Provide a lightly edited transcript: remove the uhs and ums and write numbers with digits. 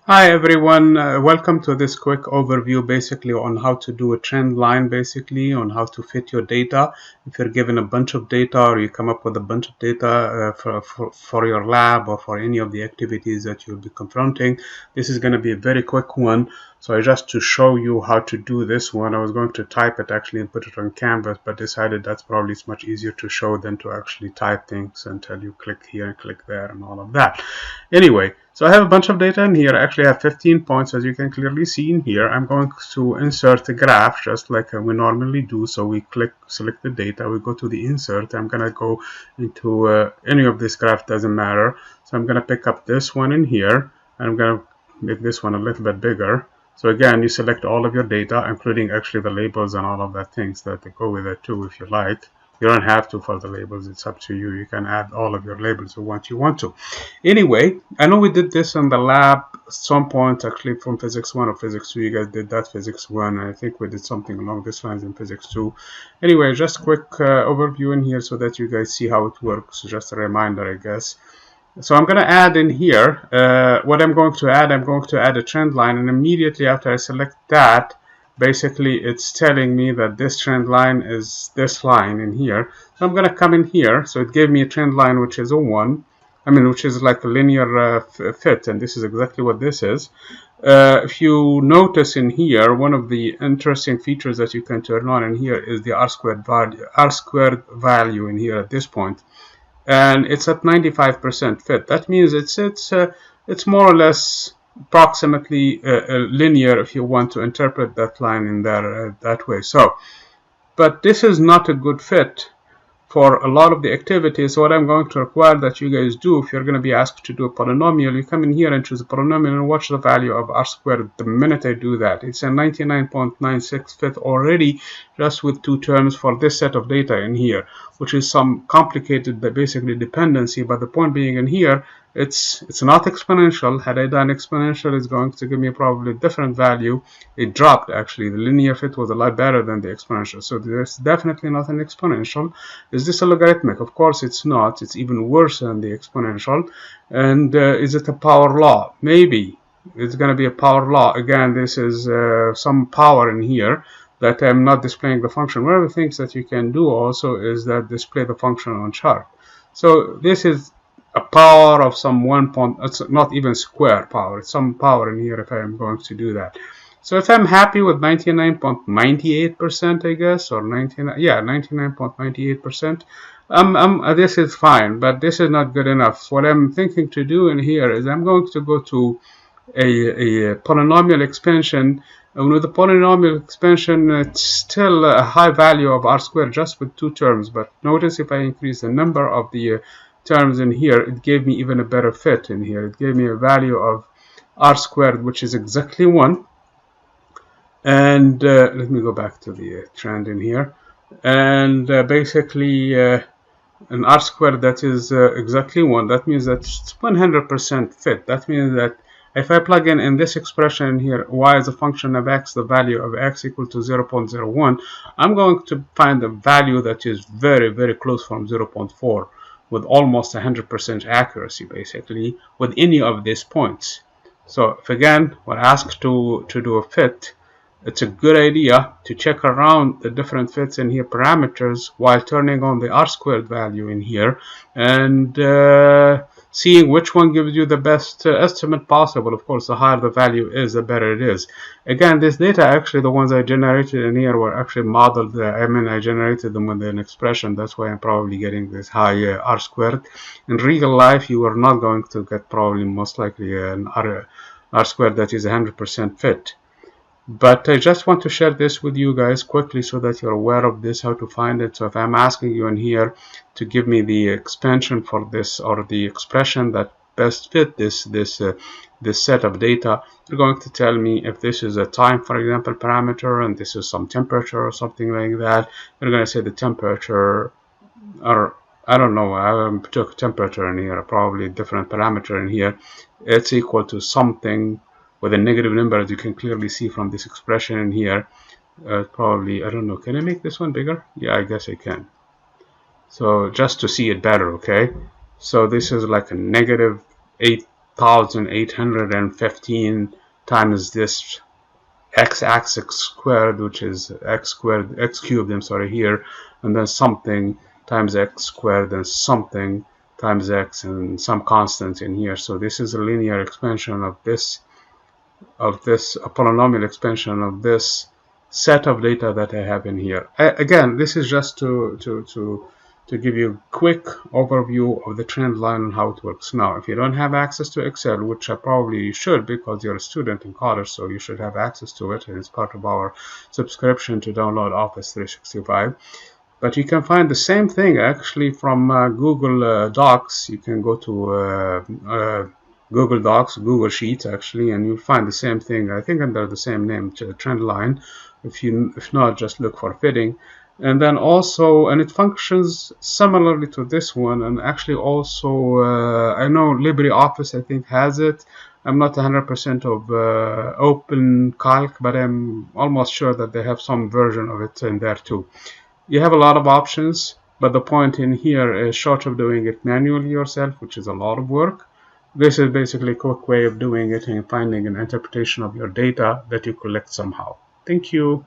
Hi everyone, welcome to this quick overview basically on how to do a trend line, basically on how to fit your data. If you're given a bunch of data or you come up with a bunch of data for your lab or for any of the activities that you'll be confronting, this is going to be a very quick one. So just to show you how to do this one, I was going to type it actually and put it on Canvas, but decided that's probably much easier to show than to actually type things and tell you click here and click there and all of that. Anyway, so I have a bunch of data in here. I actually have 15 points, as you can clearly see in here. I'm going to insert a graph just like we normally do. So we select the data, we go to the insert. I'm going to go into any of this graph, doesn't matter. So I'm going to pick up this one in here, and I'm going to make this one a little bit bigger. So again, you select all of your data, including actually the labels and all of that things that go with it too, if you like. You don't have to for the labels, it's up to you. You can add all of your labels once you want to. Anyway, I know we did this in the lab at some point, actually from physics 1 or physics 2. You guys did that physics 1, and I think we did something along this lines in physics 2. Anyway, just a quick overview in here so that you guys see how it works. Just a reminder, I guess. So I'm going to add in here, what I'm going to add a trend line, and immediately after I select that, basically it's telling me that this trend line is this line in here. So I'm going to come in here. So it gave me a trend line which is a 1. Which is like a linear fit, and this is exactly what this is. If you notice in here, one of the interesting features that you can turn on in here is the R squared value in here at this point, and it's at 95% fit. That means it's more or less approximately linear if you want to interpret that line in there that way. So, but this is not a good fit for a lot of the activities. So what I'm going to require that you guys do, if you're going to be asked to do a polynomial, you come in here and choose a polynomial and watch the value of r squared. The minute I do that, it's a 99.96 fit already, just with two terms for this set of data in here, which is some complicated basically dependency. But the point being in here, it's not exponential. Had I done exponential, it's going to give me probably a different value. It dropped actually. The linear fit was a lot better than the exponential. So there's definitely not an exponential. Is this a logarithmic? Of course it's not. It's even worse than the exponential. And is it a power law? Maybe. It's going to be a power law. Again, this is some power in here that I'm not displaying the function. One of the things that you can do also is that display the function on chart. So this is a power of some 1 point, it's not even square power, it's some power in here if I'm going to do that. So if I'm happy with 99.98%, I guess, or 99.98%, this is fine, but this is not good enough. What I'm thinking to do in here is I'm going to go to a polynomial expansion, and with the polynomial expansion, it's still a high value of r squared just with two terms. But notice if I increase the number of the terms in here, it gave me even a better fit in here. It gave me a value of r squared, which is exactly 1. And let me go back to the trend in here. And basically, an r squared that is exactly 1. That means that it's 100% fit. That means that if I plug in this expression here, y is a function of x, the value of x equal to 0.01, I'm going to find a value that is very, very close from 0.4. with almost 100% accuracy, basically, with any of these points. So if again we're asked to do a fit, it's a good idea to check around the different fits in here parameters while turning on the r squared value in here and seeing which one gives you the best estimate possible. Of course, the higher the value is, the better it is. Again, this data, actually the ones I generated in here were actually modeled. I generated them with an expression. That's why I'm probably getting this high r squared. In real life, you are not going to get probably most likely an r squared that is 100% fit. But I just want to share this with you guys quickly so that you're aware of this, how to find it. So if I'm asking you in here to give me the expansion for this, or the expression that best fit this set of data, you're going to tell me if this is a time, for example, parameter, and this is some temperature or something like that. You're going to say the temperature, or I don't know, I took temperature in here, probably a different parameter in here. It's equal to something with a negative number, as you can clearly see from this expression in here. Probably, I don't know, can I make this one bigger? Yeah, I guess I can. So just to see it better, okay? So this is like a negative 8 1815 times this x-axis squared, which is x squared, x cubed, I'm sorry, here, and then something times x squared and something times x and some constant in here. So this is a linear expansion of this, a polynomial expansion of this set of data that I have in here. Again, this is just to give you a quick overview of the trend line and how it works. Now, if you don't have access to Excel, which I probably should because you're a student in college, so you should have access to it, and it's part of our subscription to download Office 365. But you can find the same thing actually from Google Docs. You can go to Google Docs, Google Sheets actually, and you'll find the same thing. I think under the same name, Trendline. If not, just look for fitting. And then also, and it functions similarly to this one. And actually, also, I know LibreOffice I think has it. I'm not 100% of Open Calc, but I'm almost sure that they have some version of it in there too. You have a lot of options, but the point in here is, short of doing it manually yourself, which is a lot of work, this is basically a quick way of doing it and finding an interpretation of your data that you collect somehow. Thank you.